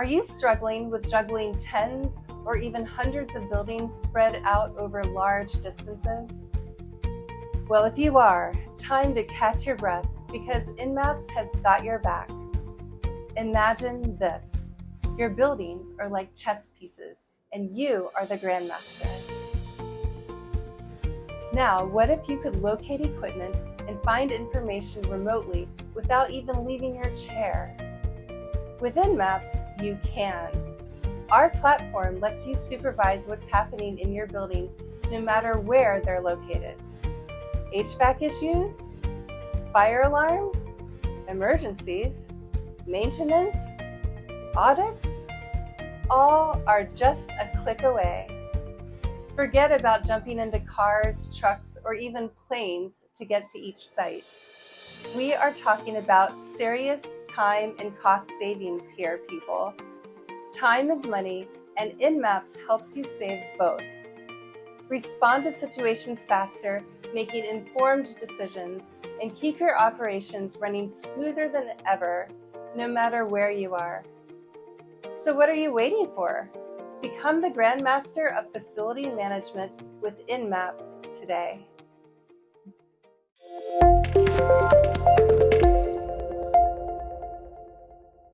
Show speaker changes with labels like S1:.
S1: Are you struggling with juggling tens or even hundreds of buildings spread out over large distances? Well, if you are, time to catch your breath because InMapz has got your back. Imagine this. Your buildings are like chess pieces and you are the grandmaster. Now, what if you could locate equipment and find information remotely without even leaving your chair? With InMapz, you can. Our platform lets you supervise what's happening in your buildings no matter where they're located. HVAC issues, fire alarms, emergencies, maintenance, audits, all are just a click away. Forget about jumping into cars, trucks, or even planes to get to each site. We are talking about serious time and cost savings here, people. Time is money, and InMapz helps you save both. Respond to situations faster, making informed decisions, and keep your operations running smoother than ever, no matter where you are. So what are you waiting for? Become the Grandmaster of Facility Management with InMapz today.